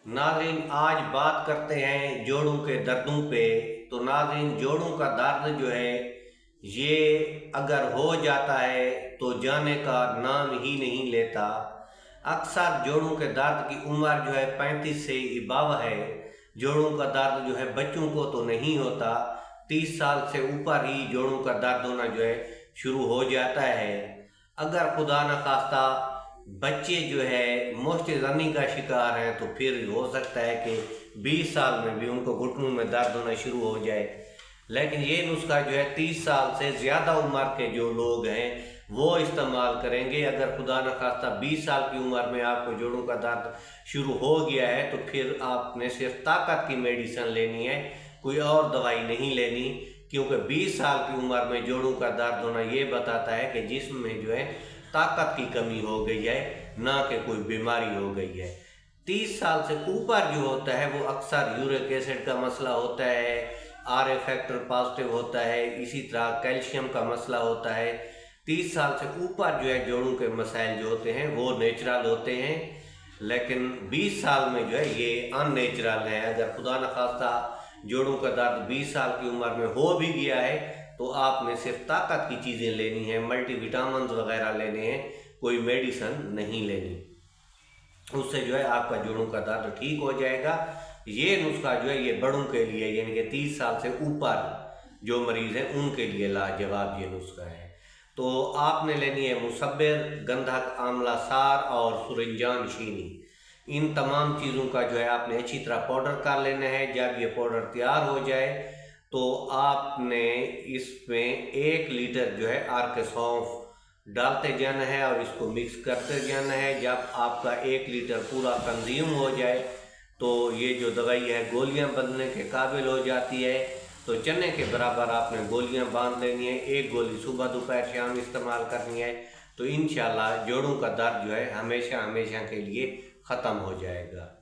नाज़रीन, आज बात करते हैं जोड़ों के दर्दों पे। तो नाज़रीन, जोड़ों का दर्द जो है ये अगर हो जाता है तो जाने का नाम ही नहीं लेता। अक्सर जोड़ों के दर्द की उम्र जो है 35 से इबाव है। जोड़ों का दर्द जो है बच्चों को तो नहीं होता, 30 साल से ऊपर ही जोड़ों का दर्द होना जो है शुरू हो जाता है। अगर खुदा न खास्ता बच्चे जो है मोस्ट रनिंग का शिकार हैं तो फिर हो सकता है कि 20 साल में भी उनको घुटनों में दर्द होना शुरू हो जाए। लेकिन ये नुस्खा जो है 30 साल से ज़्यादा उम्र के जो लोग हैं वो इस्तेमाल करेंगे। अगर खुदा न खास्ता 20 साल की उम्र में आपको जोड़ों का दर्द शुरू हो गया है तो फिर आपने सिर्फ ताकत की मेडिसिन लेनी है, कोई और दवाई नहीं लेनी। क्योंकि 20 साल की उम्र में जोड़ों का दर्द होना ये बताता है कि जिस्म में जो है ताकत की कमी हो गई है, ना कि कोई बीमारी हो गई है। 30 साल से ऊपर जो होता है वो अक्सर यूरिक एसिड का मसला होता है, आर ए फैक्टर पॉजिटिव होता है, इसी तरह कैल्शियम का मसला होता है। 30 साल से ऊपर जो है जोड़ों के मसाइल जो होते हैं वो नेचुरल होते हैं, लेकिन 20 साल में जो है ये अननेचुरल है। अगर खुदा न खास्ता जोड़ों का दर्द 20 साल की उम्र में हो भी गया है तो आपने सिर्फ ताकत की चीज़ें लेनी है, मल्टीविटामिन वगैरह लेने हैं, कोई मेडिसिन नहीं लेनी। उससे जो है आपका जोड़ों का दर्द ठीक हो जाएगा। ये नुस्खा जो है ये बड़ों के लिए, यानी कि 30 साल से ऊपर जो मरीज़ हैं उनके लिए लाजवाब ये नुस्खा है। तो आपने लेनी है मुसब्बिर, गंधक, आंवला सार और सुरंजान शीनी। इन तमाम चीज़ों का जो है आपने अच्छी तरह पाउडर कर लेना है। जब ये पाउडर तैयार हो जाए तो आपने इसमें 1 लीटर जो है अर्क सौंफ डालते जाना है और इसको मिक्स करते जाना है। जब आपका 1 लीटर पूरा कंज्यूम हो जाए तो ये जो दवाई है गोलियां बनने के काबिल हो जाती है। तो चने के बराबर आपने गोलियां बांध लेनी है, 1 गोली सुबह दोपहर शाम इस्तेमाल करनी है। तो इंशाल्लाह जोड़ों का दर्द जो है हमेशा हमेशा के लिए ख़त्म हो जाएगा।